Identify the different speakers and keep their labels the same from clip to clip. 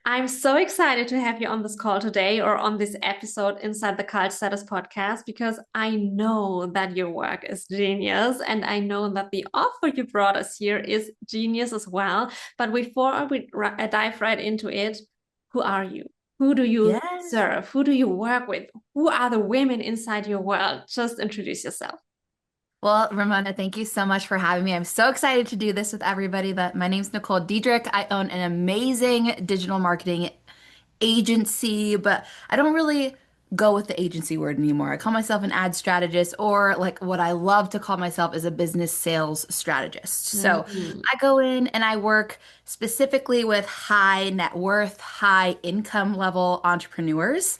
Speaker 1: I'm so excited to have you on this call today or on this episode inside the Cult Status podcast because I know that your work is genius and I know that the offer you brought us here is genius as well. But before we dive right into it, who are you? Who do you
Speaker 2: Yes.
Speaker 1: serve? Who do you work with? Who are the women inside your world? Just introduce yourself.
Speaker 2: Well, Ramona, thank you so much for having me. I'm so excited to do this with everybody. But my name's Nicole Diedrich. I own an amazing digital marketing agency, but I don't really go with the agency word anymore. I call myself an ad strategist, or like what I love to call myself is a business sales strategist. So
Speaker 1: Mhm.
Speaker 2: I go in and I work specifically with high net worth, high income level entrepreneurs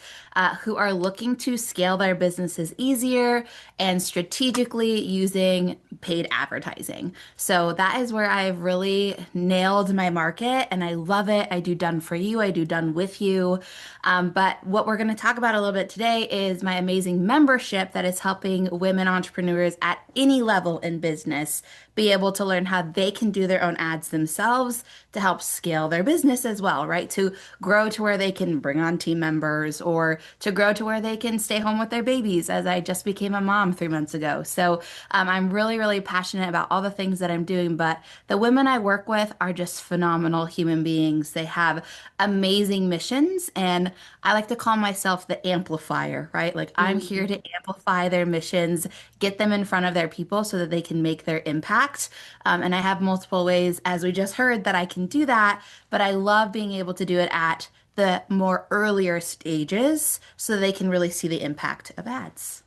Speaker 2: who are looking to scale their businesses easier and strategically using paid advertising. So that is where I've really nailed my market and I love it. I do done for you, I do done with you. But what we're going to talk about a little bit today is my amazing membership that is helping women entrepreneurs at any level in business be able to learn how they can do their own ads themselves to help scale their business as well, right? To grow to where they can bring on team members or to grow to where they can stay home with their babies, as I just became a mom 3 months ago. So I'm really, really passionate about all the things that I'm doing, but the women I work with are just phenomenal human beings. They have amazing missions, and I like to call myself the amplifier, right? Like I'm here to amplify their missions, get them in front of their people so that they can make their impact. And I have multiple ways, as we just heard, that I can do that, but I love being able to do it at the more earlier stages so they can really see the impact of ads.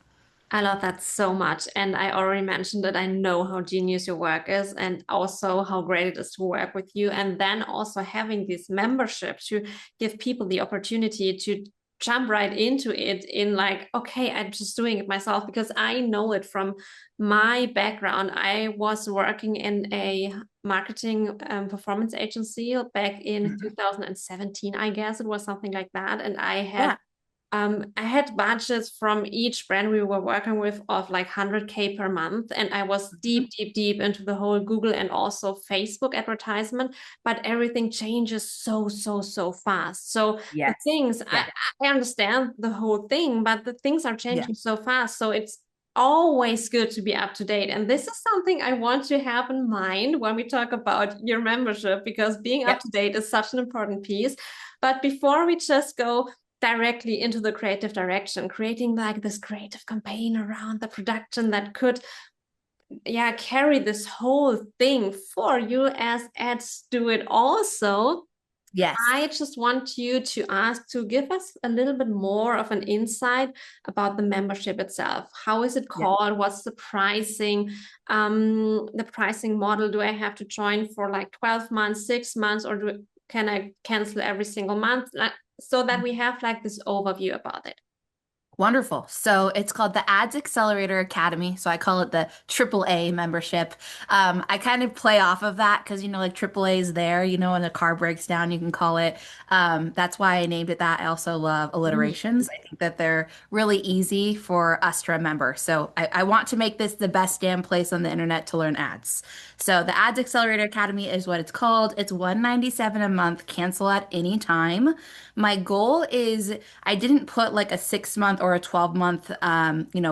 Speaker 1: I love that so much. And I already mentioned that I know how genius your work is and also how great it is to work with you. And then also having this membership to give people the opportunity to jump right into it in like, okay, I'm just doing it myself because I know it from my background. I was working in a marketing performance agency back in
Speaker 2: Mhm.
Speaker 1: 2017, I guess it was something like that. And
Speaker 2: Yeah.
Speaker 1: I had budgets from each brand we were working with of like 100K per month. And I was
Speaker 2: Mhm.
Speaker 1: deep into the whole Google and also Facebook advertisement. But everything changes so fast. So the
Speaker 2: Yes.
Speaker 1: things,
Speaker 2: Yeah.
Speaker 1: I understand the whole thing, but the things are
Speaker 2: Yeah.
Speaker 1: changing so fast. So it's always good to be up to date. And this is something I want to have in mind when we talk about your membership, because being up
Speaker 2: Yep.
Speaker 1: to date is such an important piece. But before we just go directly into the creative direction, creating like this creative campaign around the production that could, yeah, carry this whole thing for you as ads do it also.
Speaker 2: Yes.
Speaker 1: I just want you to ask to give us a little bit more of an insight about the membership itself. How is it
Speaker 2: Yeah.
Speaker 1: called? What's the pricing model? Do I have to join for like 12 months, 6 months, or can I cancel every single month? Like, so that we have like this overview about it.
Speaker 2: Wonderful. So it's called the Ads Accelerator Academy. So I call it the AAA membership. I kind of play off of that because, like AAA is there, when a car breaks down, you can call it. That's why I named it that. I also love alliterations. I think that they're really easy for us to remember. So I want to make this the best damn place on the internet to learn ads. So the Ads Accelerator Academy is what it's called. It's $197 a month, cancel at any time. My goal is I didn't put like a 6 month or a 12 month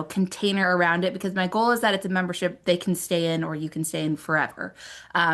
Speaker 2: container around it because my goal is that it's a membership they can stay in or you can stay in forever.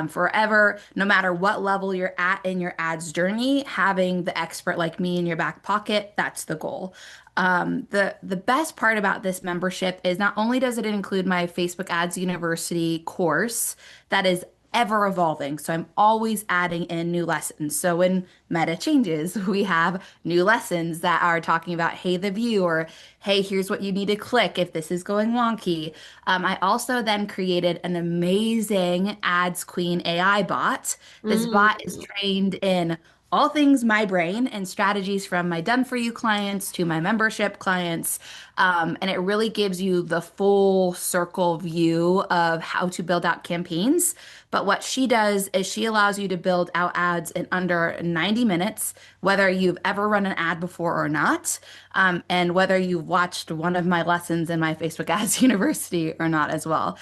Speaker 2: Forever, no matter what level you're at in your ads journey, having the expert like me in your back pocket, that's the goal. The best part about this membership is not only does it include my Facebook Ads University course that is ever evolving. So I'm always adding in new lessons. So when meta changes, we have new lessons that are talking about, hey, the view, or hey, here's what you need to click if this is going wonky. I also then created an amazing Ads Queen AI bot. This bot is
Speaker 1: Mm.
Speaker 2: trained in all things my brain and strategies from my done for you clients to my membership clients. And it really gives you the full circle view of how to build out campaigns. But what she does is she allows you to build out ads in under 90 minutes, whether you've ever run an ad before or not, and whether you've watched one of my lessons in my Facebook Ads University or not as well.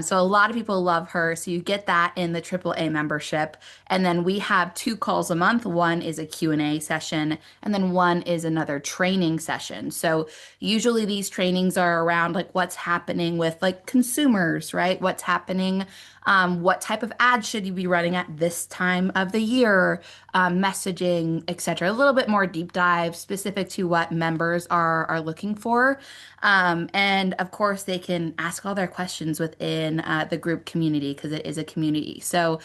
Speaker 2: So a lot of people love her. So you get that in the AAA membership. And then we have two calls a month. One is a Q&A session, and then one is another training session. So usually these trainings are around like what's happening with like consumers, right? What's happening, what type of ads should you be running at this time of the year, messaging, etc. A little bit more deep dive specific to what members are looking for. And of course, they can ask all their questions within the group community because it is a community. So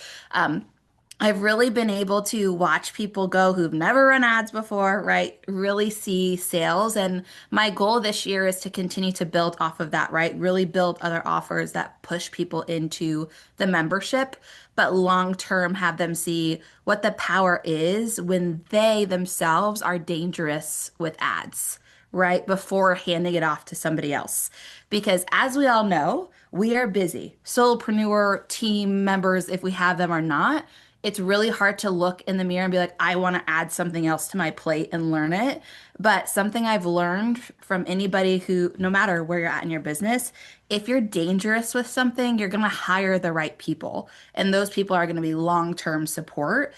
Speaker 2: I've really been able to watch people go who've never run ads before, right? Really see sales. And my goal this year is to continue to build off of that, right? Really build other offers that push people into the membership, but long term have them see what the power is when they themselves are dangerous with ads, right? Before handing it off to somebody else. Because as we all know, we are busy. Solopreneur team members, if we have them or not, it's really hard to look in the mirror and be like, I want to add something else to my plate and learn it. But something I've learned from anybody who, no matter where you're at in your business, if you're dangerous with something, you're going to hire the right people. And those people are going to be long-term support.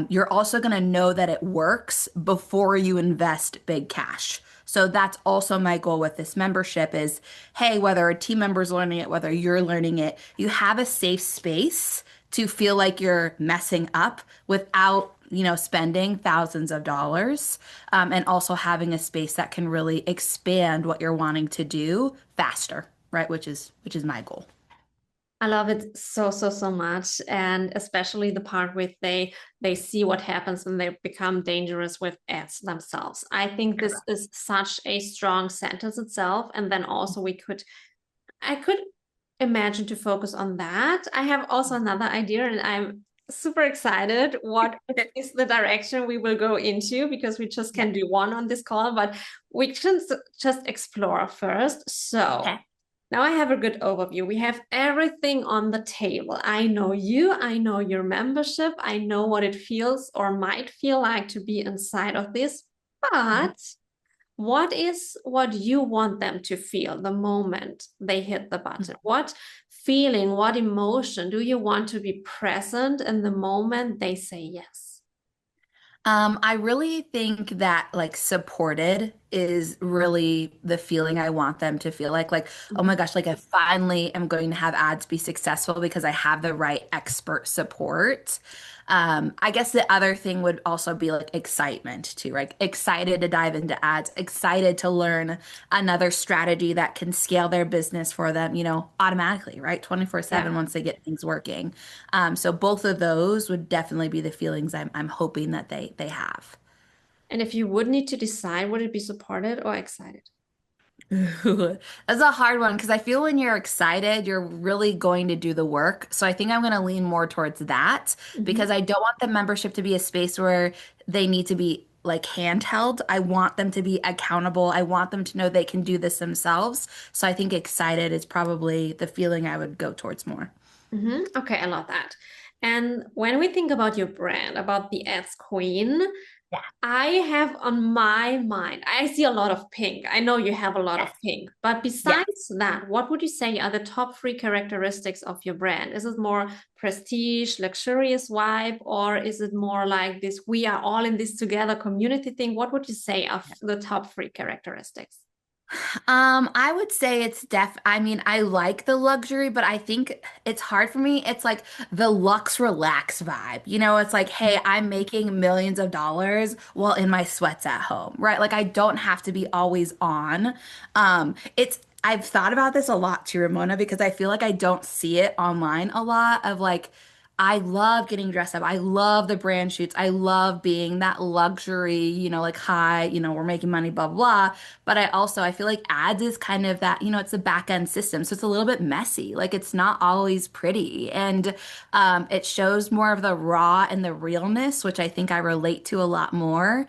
Speaker 2: You're also going to know that it works before you invest big cash. So that's also my goal with this membership is, hey, whether a team member's learning it, whether you're learning it, you have a safe space to feel like you're messing up without, spending thousands of dollars, and also having a space that can really expand what you're wanting to do faster, right? Which is my goal.
Speaker 1: I love it so, so, so much. And especially the part with they see what happens when they become dangerous with ads themselves. I think this is such a strong sentence itself. And then also I could imagine to focus on that. I have also another idea, and I'm super excited what is the direction we will go into because we just can do one on this call, but we can just explore first. So
Speaker 2: Okay.
Speaker 1: now I have a good overview. We have everything on the table. I know you, I know your membership, I know what it feels or might feel like to be inside of this, but what is what you want them to feel the moment they hit the button? What feeling, what emotion do you want to be present in the moment they say yes?
Speaker 2: I really think that like supported is really the feeling I want them to feel like, oh my gosh, like I finally am going to have ads be successful because I have the right expert support. I guess the other thing would also be like excitement too, right? Excited to dive into ads, excited to learn another strategy that can scale their business for them, automatically, right? 24/7
Speaker 1: Yeah.
Speaker 2: once they get things working. So both of those would definitely be the feelings I'm hoping that they have.
Speaker 1: And if you would need to decide, would it be supported or excited?
Speaker 2: That's a hard one because I feel when you're excited, you're really going to do the work. So I think I'm going to lean more towards that because
Speaker 1: Mhm.
Speaker 2: I don't want the membership to be a space where they need to be like handheld. I want them to be accountable. I want them to know they can do this themselves. So I think excited is probably the feeling I would go towards more.
Speaker 1: Okay, I love that. And when we think about your brand, about the ads queen,
Speaker 2: Yeah.
Speaker 1: I have on my mind, I see a lot of pink. I know you have a lot of
Speaker 2: Yes.
Speaker 1: pink, but
Speaker 2: Yes.
Speaker 1: besides that, what would you say are the top three characteristics of your brand? Is it more prestige, luxurious vibe, or is it more like this, we are all in this together community thing? What would you say are the top three characteristics?
Speaker 2: I would say I mean, I like the luxury, but I think it's hard for me. It's like the luxe relax vibe. It's like, hey, I'm making millions of dollars while in my sweats at home, right? Like I don't have to be always on. I've thought about this a lot too, Ramona, because I feel like I don't see it online a lot of like I love getting dressed up. I love the brand shoots. I love being that luxury, like high, we're making money, blah, blah. But I feel like ads is kind of that, it's a back end system. So it's a little bit messy. Like it's not always pretty. And it shows more of the raw and the realness, which I think I relate to a lot more.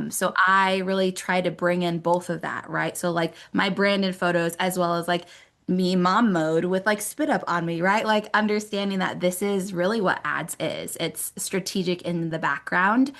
Speaker 2: So I really try to bring in both of that, right? So like my branded photos as well as like me mom mode with like spit up on me, right? Like understanding that this is really what ads is. It's strategic in the background.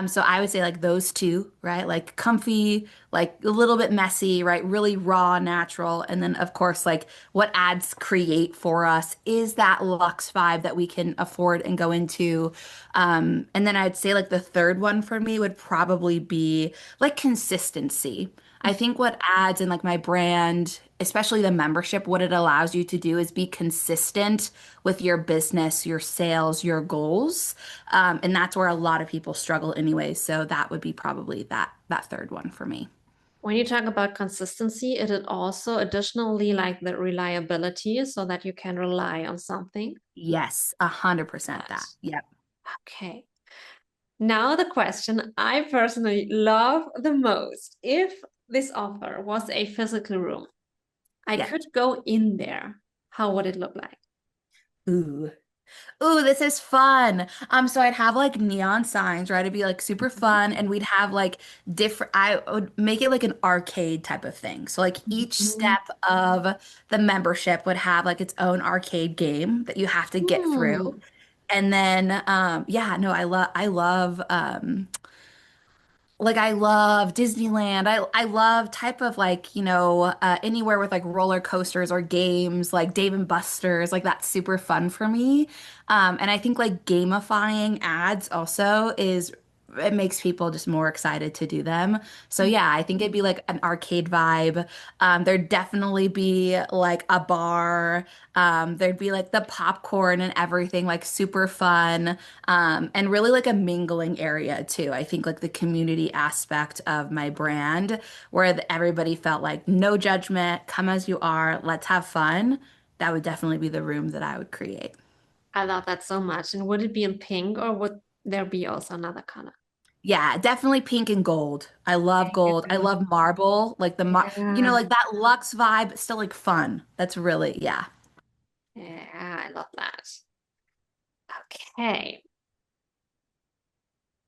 Speaker 2: So I would say like those two, right? Like comfy, like a little bit messy, right? Really raw, natural. And then of course, like what ads create for us is that luxe vibe that we can afford and go into. And then I'd say like the third one for me would probably be like consistency. I think what ads and like my brand, especially the membership, what it allows you to do is be consistent with your business, your sales, your goals. And that's where a lot of people struggle anyway. So that would be probably that third one for me.
Speaker 1: When you talk about consistency, it is also additionally like the reliability so that you can rely on something.
Speaker 2: Yes, 100%
Speaker 1: That.
Speaker 2: that. Yep.
Speaker 1: Okay. Now the question I personally love the most. If this offer was a physical room, I
Speaker 2: Yep.
Speaker 1: could go in there. How would it look like?
Speaker 2: Ooh. Ooh, this is fun. So I'd have like neon signs, right? It'd be like super fun, and we'd have like different, I would make it like an arcade type of thing. So like each
Speaker 1: Mhm.
Speaker 2: step of the membership would have like its own arcade game that you have to get through.
Speaker 1: Hmm.
Speaker 2: And then yeah, no, I love like I love Disneyland. I love type of like, anywhere with like roller coasters or games like Dave and Buster's, like that's super fun for me. And I think like gamifying ads also is it makes people just more excited to do them. So yeah, I think it'd be like an arcade vibe. There'd definitely be like a bar. There'd be like the popcorn and everything, like super fun. And really like a mingling area too. I think like the community aspect of my brand, where everybody felt like no judgment, come as you are, let's have fun. That would definitely be the room that I would create.
Speaker 1: I love that so much. And would it be in pink or would there be also another color?
Speaker 2: Yeah, definitely pink and gold. I love gold. I
Speaker 1: Yeah.
Speaker 2: love marble, like
Speaker 1: Yeah.
Speaker 2: like that luxe vibe, but still like fun. That's really, yeah.
Speaker 1: Yeah, I love that. Okay.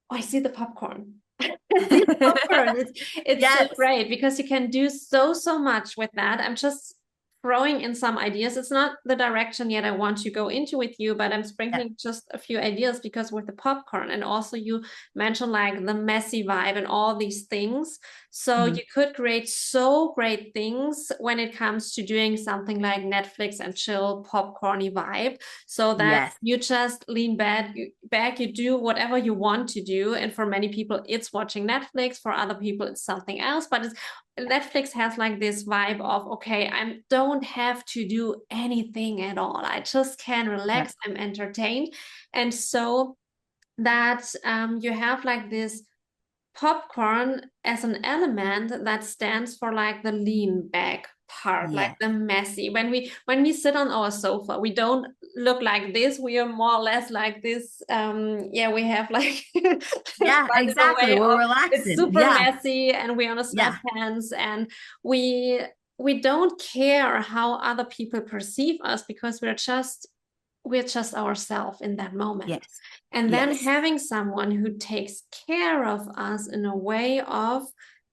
Speaker 1: Oh, I see the popcorn. I see the popcorn. It's so
Speaker 2: Yes.
Speaker 1: great because you can do so much with that. I'm just throwing in some ideas. It's not the direction yet I want to go into with you, but I'm
Speaker 2: Yeah.
Speaker 1: sprinkling just a few ideas because with the popcorn and also you mentioned like the messy vibe and all these things. So
Speaker 2: Mhm.
Speaker 1: you could create so great things when it comes to doing something like Netflix and chill popcorny vibe so that
Speaker 2: Yes.
Speaker 1: you just lean back, you do whatever you want to do. And for many people, it's watching Netflix. For other people, it's something else. But Netflix has like this vibe of, okay, I don't have to do anything at all. I just can
Speaker 2: Yeah.
Speaker 1: relax. I'm entertained. And so that you have like this popcorn as an element that stands for like the lean back part, like
Speaker 2: Yes.
Speaker 1: the messy. When we sit on our sofa, we don't look like this. We are more or less like this. Yeah, we have like
Speaker 2: Yeah,
Speaker 1: but in a
Speaker 2: exactly.
Speaker 1: way
Speaker 2: We're
Speaker 1: of it's
Speaker 2: relaxing.
Speaker 1: super
Speaker 2: Yeah.
Speaker 1: messy and we're on a
Speaker 2: Yeah.
Speaker 1: sweatpants and we don't care how other people perceive us because we're just ourselves in that moment.
Speaker 2: Yes.
Speaker 1: And then
Speaker 2: Yes.
Speaker 1: having someone who takes care of us in a way of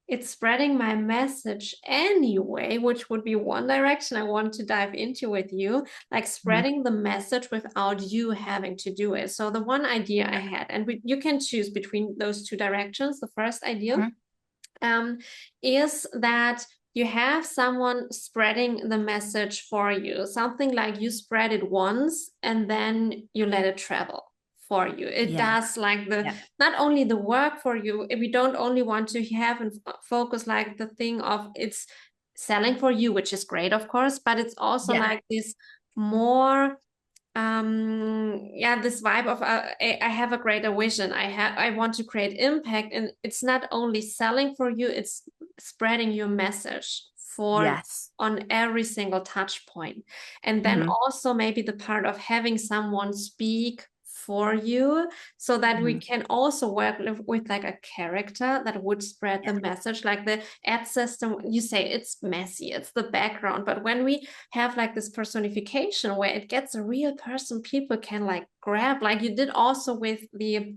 Speaker 1: it's spreading my message anyway, which would be one direction I want to dive into with you, like
Speaker 2: Mhm.
Speaker 1: spreading the message without you having to do it. So the one idea I had, and you can choose between those two directions. The first idea
Speaker 2: Mhm.
Speaker 1: um, is that you have someone spreading the message for you, something like you spread it once and then you let it travel for you. It
Speaker 2: Yeah.
Speaker 1: does like the
Speaker 2: Yeah.
Speaker 1: not only the work for you. We don't only want to have and focus like the thing of it's selling for you, which is great, of course, but it's also
Speaker 2: Yeah.
Speaker 1: like this more yeah, this vibe of I have a greater vision. I want to create impact, and it's not only selling for you, it's spreading your message for
Speaker 2: Yes.
Speaker 1: on every single touch point. And then
Speaker 2: Hmm.
Speaker 1: also maybe the part of having someone speak for you so that we
Speaker 2: Hmm.
Speaker 1: can also work with like a character that would spread the
Speaker 2: Yeah.
Speaker 1: message. Like the ad system, you say it's messy, it's the background, but when we have like this personification where it gets a real person people can like grab, like you did also with the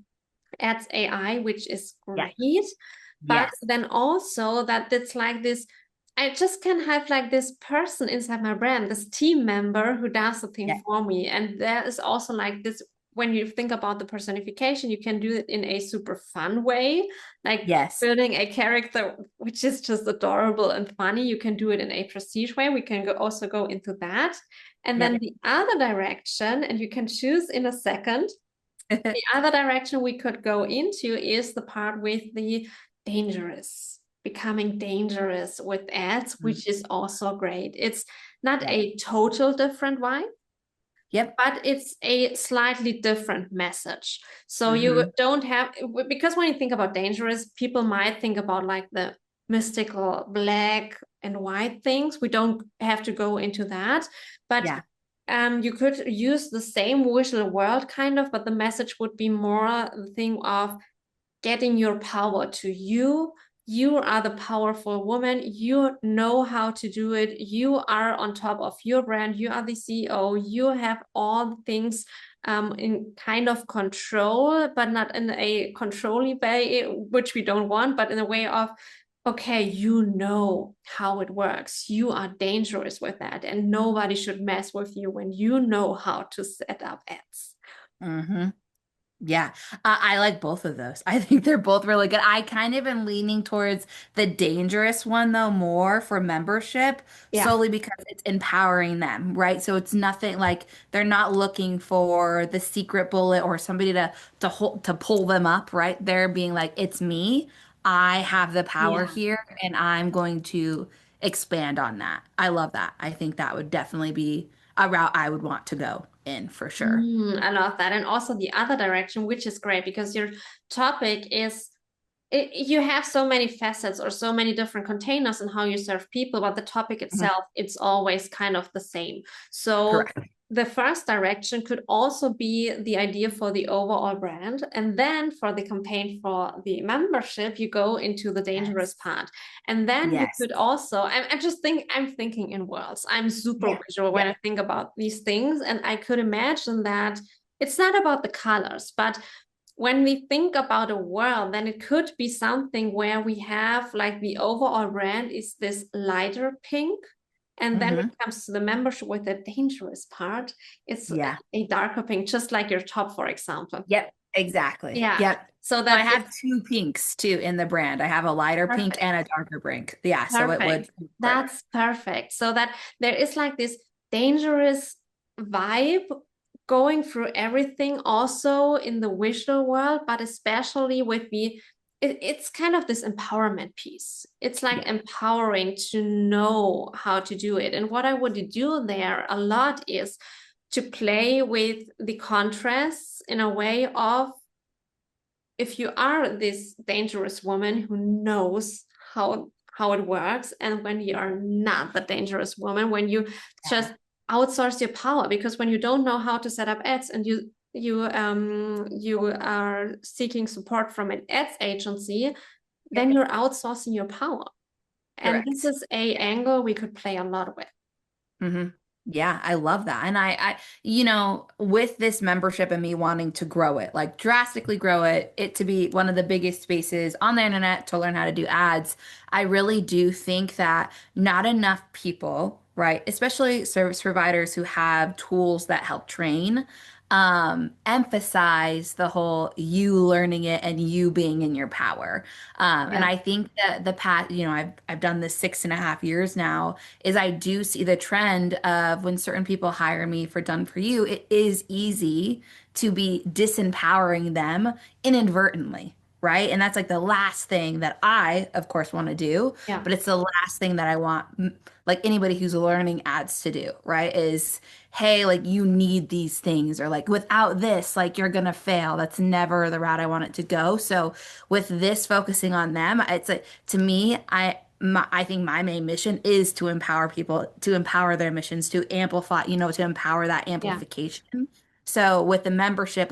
Speaker 1: ads AI, which is
Speaker 2: Yeah.
Speaker 1: great. But
Speaker 2: Yes.
Speaker 1: then also that it's like this, I just can have like this person inside my brand, this team member who does the thing
Speaker 2: Yeah.
Speaker 1: for me. And there is also like this, when you think about the personification, you can do it in a super fun way, like
Speaker 2: Yes.
Speaker 1: building a character which is just adorable and funny. You can do it in a prestige way. We can also go into that. And then
Speaker 2: Yep.
Speaker 1: the other direction, and you can choose in a second, the other direction we could go into is the part with the dangerous, becoming dangerous with ads, which is also great. It's not
Speaker 2: Yep.
Speaker 1: a total different vibe,
Speaker 2: Yep.
Speaker 1: but it's a slightly different message. So you
Speaker 2: Hmm.
Speaker 1: don't have, because when you think about dangerous, people might think about like the mystical black and white things. We don't have to go into that, but
Speaker 2: Yeah.
Speaker 1: you could use the same visual world kind of, but the message would be more the thing of getting your power to you. You are the powerful woman. You know how to do it. You are on top of your brand. You are the CEO. You have all the things in kind of control, but not in a controlling way, which we don't want, but in a way of, okay, you know how it works. You are dangerous with that, and nobody should mess with you when you know how to set up ads.
Speaker 2: Hmm. Yeah, I like both of those. I think they're both really good. I kind of am leaning towards the dangerous one though more for membership,
Speaker 1: Yeah.
Speaker 2: solely because it's empowering them, right? So it's nothing like they're not looking for the secret bullet or somebody to pull them up, right? They're being like, it's me. I have the power
Speaker 1: Yeah.
Speaker 2: here, and I'm going to expand on that. I love that. I think that would definitely be a route I would want to go in for sure.
Speaker 1: I love that. And also the other direction, which is great because your topic is you have so many facets or so many different containers in how you serve people, but the topic
Speaker 2: Mhm.
Speaker 1: itself, it's always kind of the same. So
Speaker 2: Correct.
Speaker 1: the first direction could also be the idea for the overall brand. And then for the campaign for the membership, you go into the dangerous
Speaker 2: Yes.
Speaker 1: part. And then you
Speaker 2: Yes.
Speaker 1: could also, I'm thinking in worlds. I'm super
Speaker 2: Yeah.
Speaker 1: visual when
Speaker 2: Yeah.
Speaker 1: I think about these things. And I could imagine that it's not about the colors, but when we think about a world, then it could be something where we have like the overall brand is this lighter pink. And then
Speaker 2: Hmm.
Speaker 1: it comes to the membership with the dangerous part. It's
Speaker 2: Yeah.
Speaker 1: a darker pink, just like your top, for example.
Speaker 2: Yep. Exactly.
Speaker 1: Yeah.
Speaker 2: Yep.
Speaker 1: So
Speaker 2: So I
Speaker 1: that is
Speaker 2: have two pinks too in the brand. I have a lighter pink and
Speaker 1: perfect.
Speaker 2: a darker pink. Yeah. So it would
Speaker 1: Perfect.
Speaker 2: work.
Speaker 1: That's perfect. So that there is like this dangerous vibe going through everything, also in the visual world, but especially with it's kind of this empowerment piece. It's like
Speaker 2: Yeah.
Speaker 1: empowering to know how to do it. And what I would do there a lot is to play with the contrasts in a way of if you are this dangerous woman who knows how it works, and when you are not the dangerous woman, when you
Speaker 2: Yeah.
Speaker 1: just outsource your power, because when you don't know how to set up ads and you are seeking support from an ads agency, then
Speaker 2: Yep.
Speaker 1: you're outsourcing your power. And this
Speaker 2: Correct.
Speaker 1: is a angle we could play a lot with.
Speaker 2: Hmm. Yeah, I love that. And with this membership and me wanting to grow it, like drastically grow it to be one of the biggest spaces on the internet to learn how to do ads, I really do think that not enough people, right, especially service providers who have tools that help train, emphasize the whole you learning it and you being in your power. And
Speaker 1: Yeah.
Speaker 2: I think that the past, I've done this 6.5 years now is I do see the trend of when certain people hire me for done for you, it is easy to be disempowering them inadvertently, right? And that's like the last thing that I, of course, want to do,
Speaker 1: Yeah.
Speaker 2: but it's the last thing that I want, like anybody who's learning ads to do, right? Is, hey, like you need these things, or like without this, like you're gonna fail. That's never the route I want it to go. So with this focusing on them, it's like to me, I think my main mission is to empower people, to empower their missions, to amplify, to empower that
Speaker 1: Yeah.
Speaker 2: amplification. So with the membership,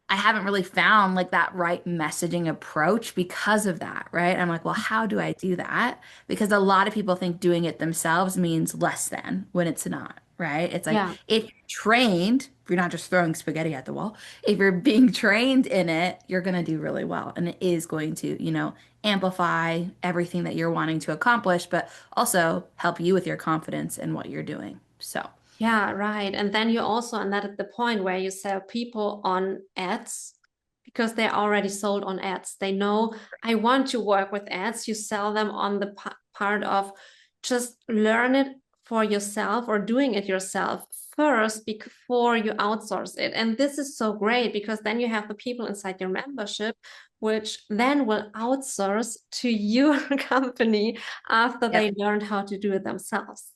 Speaker 2: I haven't really found like that right messaging approach because of that, right? I'm like, well, how do I do that? Because a lot of people think doing it themselves means less than when it's not, right? It's like
Speaker 1: Yeah.
Speaker 2: if you're trained, you're not just throwing spaghetti at the wall. If you're being trained in it, you're going to do really well. And it is going to, amplify everything that you're wanting to accomplish, but also help you with your confidence in what you're doing. So,
Speaker 1: Yeah, right. And then you also, and that at the point where you sell people on ads because they're already sold on ads. They know I want to work with ads. You sell them on the part of just learn it for yourself or doing it yourself first before you outsource it. And this is so great because then you have the people inside your membership, which then will outsource to your company after they
Speaker 2: yep.
Speaker 1: learned how to do it themselves.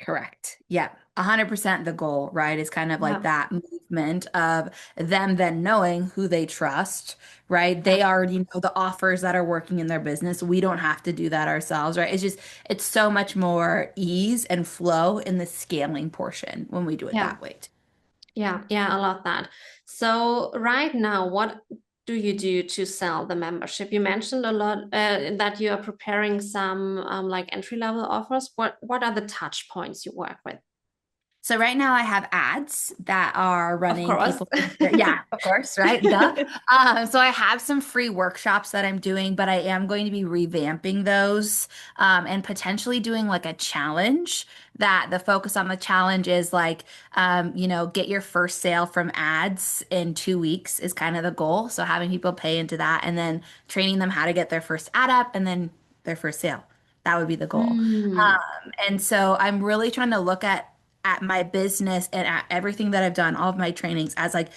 Speaker 2: Correct. Yeah. 100% the goal, right? Is kind of like
Speaker 1: Yeah.
Speaker 2: that movement of them then knowing who they trust, right?
Speaker 1: Yeah.
Speaker 2: They already know the offers that are working in their business. We don't have to do that ourselves, right? It's so much more ease and flow in the scaling portion when we do it
Speaker 1: Yeah.
Speaker 2: that way.
Speaker 1: Yeah, yeah, I love that. So right now, what do you do to sell the membership? You mentioned a lot that you are preparing some like entry level offers. What are the touch points you work with?
Speaker 2: So right now I have ads that are
Speaker 1: Of
Speaker 2: running
Speaker 1: course.
Speaker 2: people. Yeah, of course, right? Duh. So I have some free workshops that I'm doing, but I am going to be revamping those and potentially doing like a challenge that the focus on the challenge is like, get your first sale from ads in 2 weeks is kind of the goal. So having people pay into that and then training them how to get their first ad up and then their first sale. That would be the goal.
Speaker 1: Mm,
Speaker 2: And so I'm really trying to look at my business and at everything that I've done, all of my trainings as like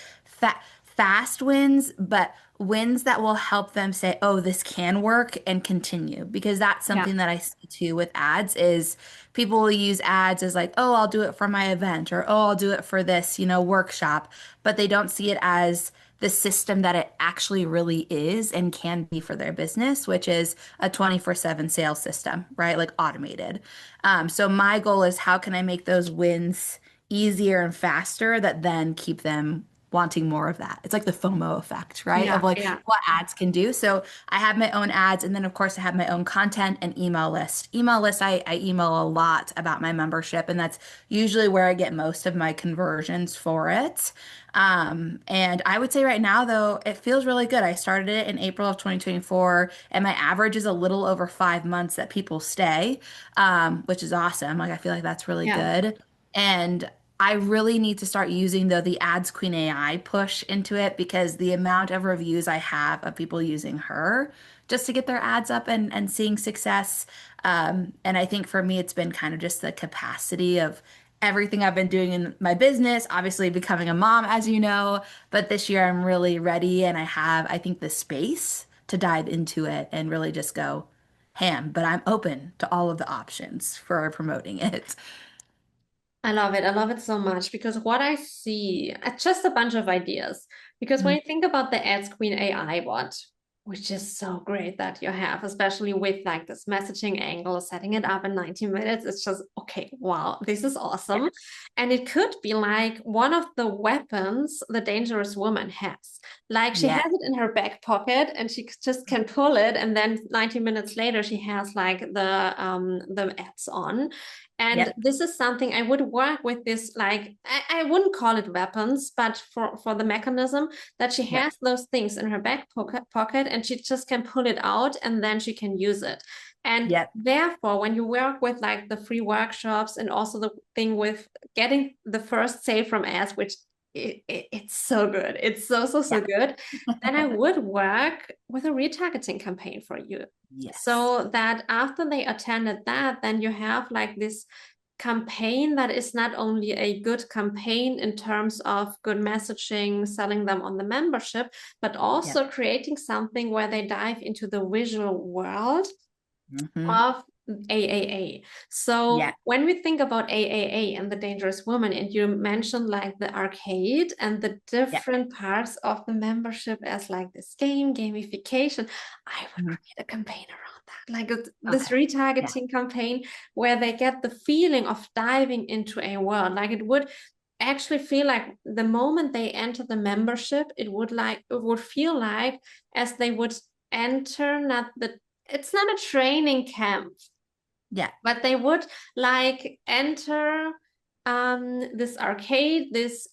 Speaker 2: fast wins, but wins that will help them say, "Oh, this can work," and continue. Because that's
Speaker 1: yeah,
Speaker 2: something that I see too with ads is people will use ads as like, "Oh, I'll do it for my event," or "Oh, I'll do it for this, workshop," but they don't see it as the system that it actually really is and can be for their business, which is a 24/7 sales system, right? Like automated. So my goal is how can I make those wins easier and faster that then keep them wanting more of that. It's like the FOMO effect, right? Of
Speaker 1: yeah,
Speaker 2: like
Speaker 1: yeah.
Speaker 2: what ads can do. So I have my own ads, and then of course I have my own content and email list. Email list, I email a lot about my membership, and that's usually where I get most of my conversions for it. And I would say right now, though, it feels really good. I started it in April of 2024, and my average is a little over 5 months that people stay, which is awesome. Like, I feel like that's really
Speaker 1: Yeah.
Speaker 2: good. And I really need to start using, though, the Ads Queen AI push into it because the amount of reviews I have of people using her just to get their ads up and seeing success. And I think for me, it's been kind of just the capacity of everything I've been doing in my business, obviously becoming a mom, as you know, but this year I'm really ready and I have, I think, the space to dive into it and really just go ham, but I'm open to all of the options for promoting it.
Speaker 1: I love it. I love it so much because what I see, just a bunch of ideas. Because when
Speaker 2: Mhm.
Speaker 1: you think about the Ads Queen AI bot, which is so great that you have, especially with like this messaging angle, setting it up in 90 minutes, it's just, okay, wow, this is
Speaker 2: Yeah,
Speaker 1: awesome. And it could be like one of the weapons the dangerous woman has. Like she
Speaker 2: yeah,
Speaker 1: has it in her back pocket and she just can pull it, and then 90 minutes later, she has like the ads on. And
Speaker 2: yep,
Speaker 1: this is something I would work with this, like I wouldn't call it weapons, but for the mechanism that she
Speaker 2: yep,
Speaker 1: has those things in her back pocket and she just can pull it out and then she can use it. And
Speaker 2: yep,
Speaker 1: therefore, when you work with like the free workshops and also the thing with getting the first sale from ads, which it's so good. It's so
Speaker 2: yeah,
Speaker 1: good. Then I would work with a retargeting campaign for you
Speaker 2: yes,
Speaker 1: so that after they attended that, then you have like this campaign that is not only a good campaign in terms of good messaging, selling them on the membership, but
Speaker 2: yep,
Speaker 1: also creating something where they dive into the visual world
Speaker 2: hmm,
Speaker 1: of AAA. So
Speaker 2: yeah,
Speaker 1: when we think about AAA and the Dangerous Woman, and you mentioned like the arcade and the
Speaker 2: yeah,
Speaker 1: different parts of the membership as like this gamification, I would
Speaker 2: mhm.
Speaker 1: create a campaign around that, like this
Speaker 2: Okay, yeah,
Speaker 1: retargeting campaign where they get the feeling of diving into a world. Like it would actually feel like the moment they enter the membership, it would feel like as they would enter not the it's not a training camp,
Speaker 2: yeah,
Speaker 1: but they would like enter this arcade, this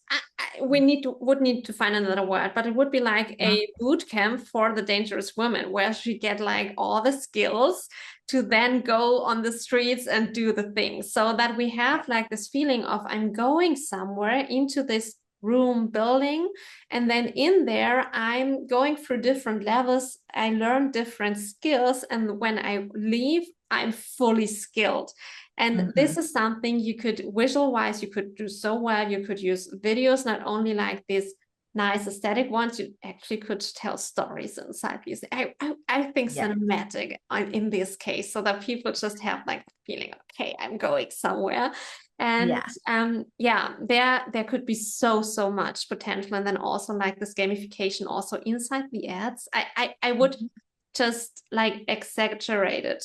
Speaker 1: we would need to find another word, but it would be like a boot camp for the dangerous woman, where she get like all the skills to then go on the streets and do the things, so that we have like this feeling of I'm going somewhere into this room building, and then in there I'm going through different levels, I learn different skills, and when I leave I'm fully skilled. And
Speaker 2: Mm-hmm.
Speaker 1: this is something you could visual wise, you could do so well. You could use videos, not only like these nice aesthetic ones, you actually could tell stories inside these. I think
Speaker 2: Yeah.
Speaker 1: cinematic in this case, so that people just have like the feeling, okay, I'm going somewhere. And
Speaker 2: Yeah.
Speaker 1: yeah, there could be so much potential. And then also like this gamification also inside the ads. I would
Speaker 2: Mhm.
Speaker 1: just like exaggerate it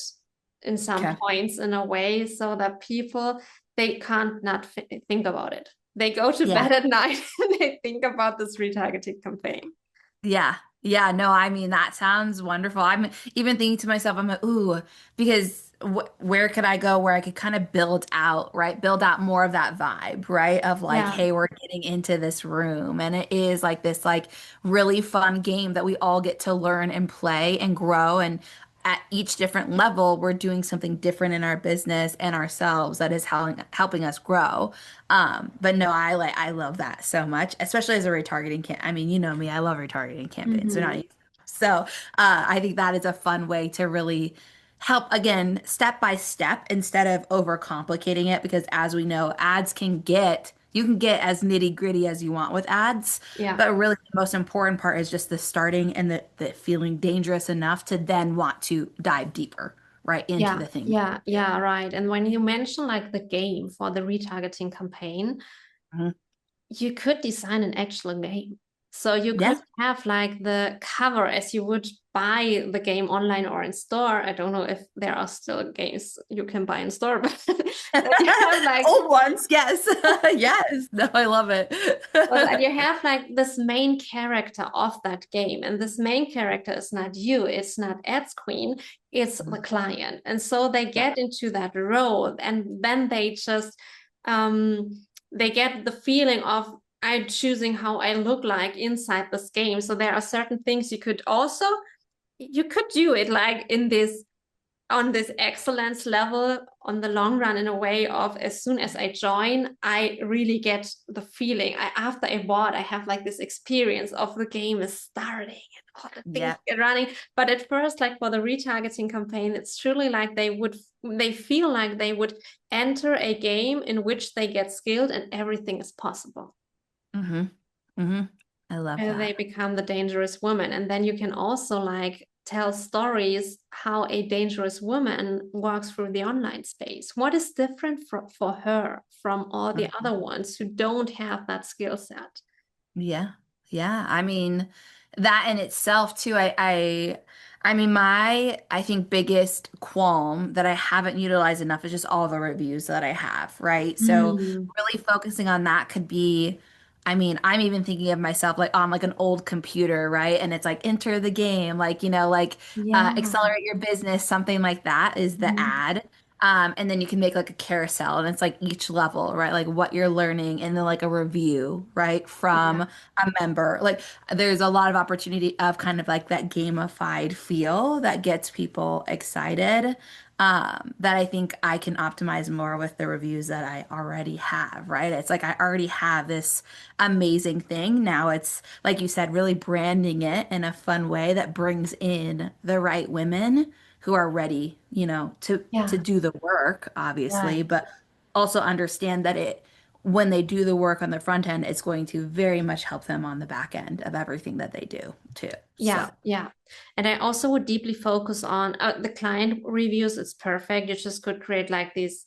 Speaker 1: in some
Speaker 2: Okay.
Speaker 1: points in a way, so that people, they can't not think about it. They go to
Speaker 2: Yeah.
Speaker 1: bed at night and they think about this retargeting campaign.
Speaker 2: Yeah. Yeah. No, I mean, that sounds wonderful. I'm even thinking to myself, I'm like, ooh, because where could I go where I could kind of build out, right? Build out more of that vibe, right? Of like,
Speaker 1: Yeah,
Speaker 2: hey, we're getting into this room and it is like this like really fun game that we all get to learn and play and grow. And at each different level, we're doing something different in our business and ourselves that is helping us grow. But no, I love that so much, especially as a retargeting I mean, you know me, I love retargeting campaigns. They're not
Speaker 1: mm-hmm.
Speaker 2: easy. So I think that is a fun way to really help again, step by step instead of overcomplicating it. Because as we know, ads can get you can get as nitty gritty as you want with ads,
Speaker 1: Yeah.
Speaker 2: but really the most important part is just the starting and the feeling dangerous enough to then want to dive deeper, right, into
Speaker 1: Yeah,
Speaker 2: the thing.
Speaker 1: yeah, yeah, right. And when you mention like the game for the retargeting campaign,
Speaker 2: Mhm.
Speaker 1: you could design an actual game. So you could
Speaker 2: Yeah.
Speaker 1: have like the cover as you would buy the game online or in store. I don't know if there are still games you can buy in store, but that you have like,
Speaker 2: Old ones, yes. Yes. No, I love it.
Speaker 1: well, that you have like this main character of that game, and this main character is not you, it's not Ads Queen, it's the
Speaker 2: Mhm.
Speaker 1: client. And so they
Speaker 2: Yeah.
Speaker 1: get into that role, and then um they get the feeling of I'm choosing how I look like inside this game. So there are certain things you could do it like in this on this excellence level on the long run, in a way of as soon as I join, I really get the feeling. After I bought, I have like this experience of the game is starting and all the things
Speaker 2: Yeah.
Speaker 1: get running. But at first, like for the retargeting campaign, it's truly like they feel like they would enter a game in which they get skilled and everything is possible.
Speaker 2: hmm hmm I love
Speaker 1: And they
Speaker 2: that.
Speaker 1: become the dangerous woman. And then you can also like tell stories how a dangerous woman walks through the online space. What is different for her from all the
Speaker 2: Mhm.
Speaker 1: other ones who don't have that skill set?
Speaker 2: Yeah. Yeah. I mean, that in itself too, I mean, I think biggest qualm that I haven't utilized enough is just all the reviews that I have, right? So
Speaker 1: Mm,
Speaker 2: really focusing on that could be, I mean, I'm even thinking of myself like on like an old computer, right? And it's like enter the game, like, like
Speaker 1: yeah.
Speaker 2: accelerate your business, something like that is the
Speaker 1: Mhm.
Speaker 2: ad. And then you can make like a carousel and it's like each level, right? Like what you're learning and then like a review, right?
Speaker 1: Yeah.
Speaker 2: From a member. Like there's a lot of opportunity of kind of like that gamified feel that gets people excited. That I think I can optimize more with the reviews that I already have, right? It's like I already have this amazing thing. Now it's like you said, really branding it in a fun way that brings in the right women who are ready, to
Speaker 1: Yeah.
Speaker 2: do the work, obviously,
Speaker 1: Right.
Speaker 2: but also understand that when they do the work on the front end, it's going to very much help them on the back end of everything that they do too.
Speaker 1: Yeah,
Speaker 2: So,
Speaker 1: yeah. And I also would deeply focus on the client reviews. It's perfect. You just could create like these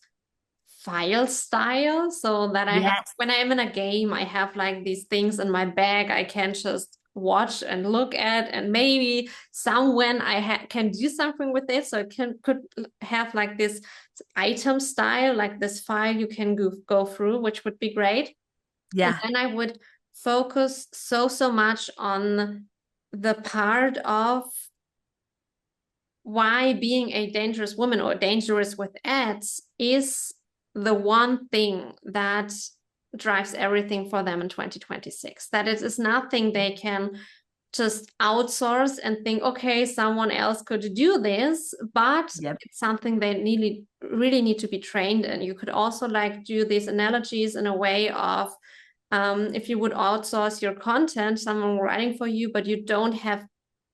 Speaker 1: file style, so that I have,
Speaker 2: yes.
Speaker 1: when I'm in a game, I have like these things in my bag I can just watch and look at, and maybe someone can do something with it. So it could have like this item style, like this file you can go through, which would be great. And
Speaker 2: Yeah.
Speaker 1: then I would focus so much on the part of why being a dangerous woman or dangerous with ads is the one thing that drives everything for them in 2026, that it is nothing they can just outsource and think, okay, someone else could do this, but
Speaker 2: Yep.
Speaker 1: it's something they really need to be trained in. You could also like do these analogies in a way of if you would outsource your content, someone writing for you, but you don't have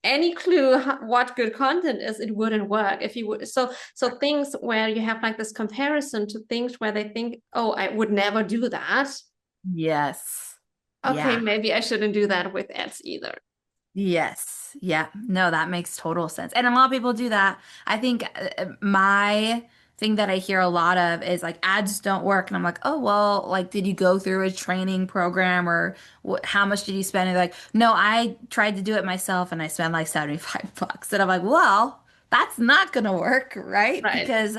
Speaker 1: any clue what good content is, it wouldn't work. If you would, so things where you have like this comparison to things where they think, oh, I would never do that.
Speaker 2: Yes.
Speaker 1: Okay,
Speaker 2: Yeah.
Speaker 1: maybe I shouldn't do that with ads either.
Speaker 2: Yes. Yeah. No, that makes total sense. And a lot of people do that. I think my thing that I hear a lot of is like ads don't work. And I'm like, oh, well, like, did you go through a training program or how much did you spend? And they're like, no, I tried to do it myself and I spent like 75 bucks. And I'm like, well, that's not going to work, right?
Speaker 1: Right.
Speaker 2: Because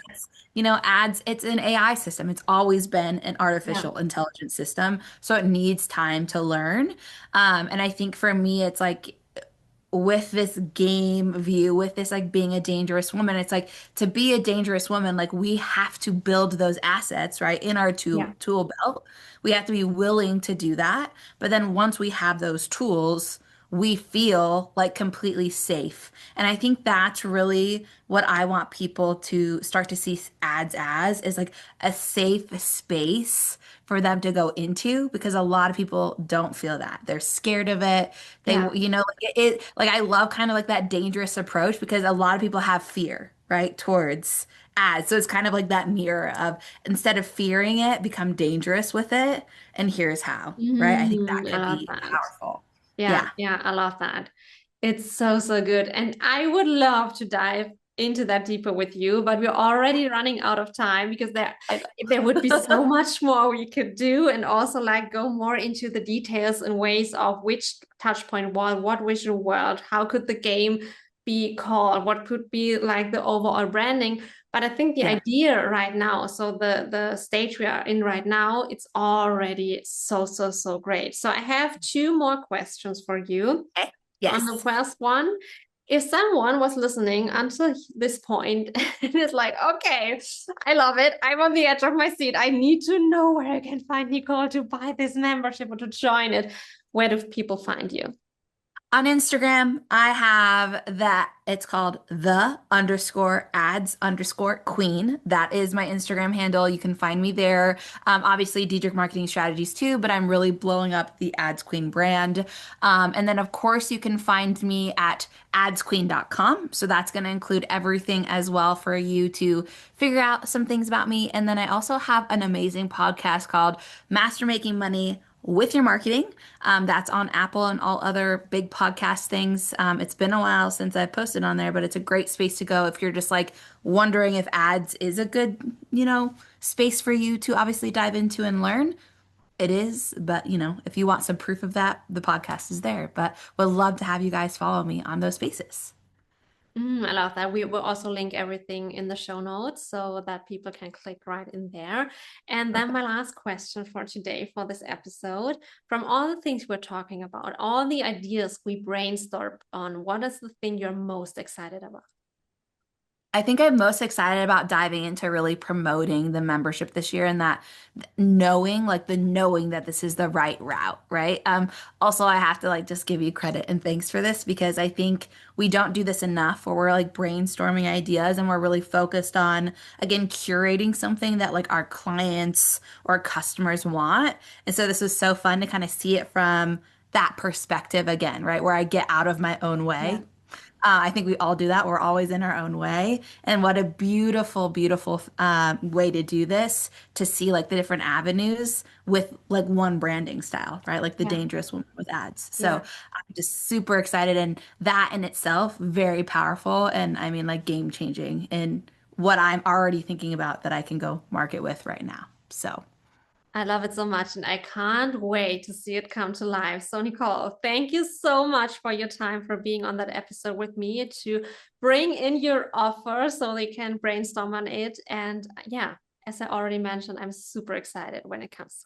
Speaker 2: ads, it's an AI system. It's always been an
Speaker 1: Yeah.
Speaker 2: artificial intelligence system. So it needs time to learn. And I think for me, it's like, with this game view, with this like being a dangerous woman, it's like to be a dangerous woman, like we have to build those assets, right, in our
Speaker 1: Yeah.
Speaker 2: tool belt. We have to be willing to do that. But then once we have those tools, we feel like completely safe. And I think that's really what I want people to start to see ads as is like a safe space for them to go into because a lot of people don't feel that. They're scared of it. They,
Speaker 1: Yeah.
Speaker 2: like like I love kind of like that dangerous approach because a lot of people have fear, right, towards ads. So it's kind of like that mirror of instead of fearing it, become dangerous with it. And here's how, right? I think that
Speaker 1: I
Speaker 2: could
Speaker 1: love
Speaker 2: be
Speaker 1: that.
Speaker 2: powerful.
Speaker 1: Yeah,
Speaker 2: Yeah.
Speaker 1: yeah, I love that. It's so, so good. And I would love to dive into that deeper with you, but we're already running out of time because
Speaker 2: I
Speaker 1: there would be
Speaker 2: know.
Speaker 1: so much more we could do and also like go more into the details and ways of which touch point wall, what visual world, how could the game be called, what could be like the overall branding. But I think the
Speaker 2: Yeah.
Speaker 1: idea right now, so the stage we are in right now, it's already so, so, so great. So I have two more questions for you.
Speaker 2: Okay.
Speaker 1: On the
Speaker 2: Yes.
Speaker 1: first one, if someone was listening until this point and is like, okay, I love it. I'm on the edge of my seat. I need to know where I can find Nicole to buy this membership or to join it. Where do people find you?
Speaker 2: On Instagram, I have that it's called the underscore ads underscore queen. That is my Instagram handle. You can find me there. Obviously, Diedrich Marketing Strategies too, but I'm really blowing up the Ads Queen brand. And then, of course, you can find me at adsqueen.com. So that's going to include everything as well for you to figure out some things about me. And then I also have an amazing podcast called Master Making Money with Your Marketing. That's on Apple and all other big podcast things. It's been a while since I've posted on there, but it's a great space to go if you're just like wondering if ads is a good, space for you to obviously dive into and learn. It is, but if you want some proof of that, the podcast is there. But would love to have you guys follow me on those spaces.
Speaker 1: I love that. We will also link everything in the show notes so that people can click right in there. And then my
Speaker 2: Perfect.
Speaker 1: last question for today, for this episode, from all the things we're talking about, all the ideas we brainstormed on, what is the thing you're most excited about?
Speaker 2: I think I'm most excited about diving into really promoting the membership this year and that knowing, like the knowing that this is the right route, right? Also I have to like just give you credit and thanks for this because I think we don't do this enough where we're like brainstorming ideas and we're really focused on again curating something that like our clients or customers want. And so this was so fun to kind of see it from that perspective again, right? Where I get out of my own
Speaker 1: Yeah.
Speaker 2: way. I think we all do that. We're always in our own way. And what a beautiful, beautiful way to do this to see like the different avenues with like one branding style, right? Like the
Speaker 1: Yeah.
Speaker 2: dangerous woman with ads. So
Speaker 1: Yeah.
Speaker 2: I'm just super excited. And that in itself, very powerful. And I mean, like game changing in what I'm already thinking about that I can go market with right now. So.
Speaker 1: I love it so much, and I can't wait to see it come to life. So, Nicole, thank you so much for your time, for being on that episode with me to bring in your offer so they can brainstorm on it. And yeah, as I already mentioned, I'm super excited when it comes.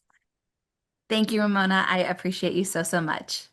Speaker 2: Thank you, Ramona. I appreciate you so, so much.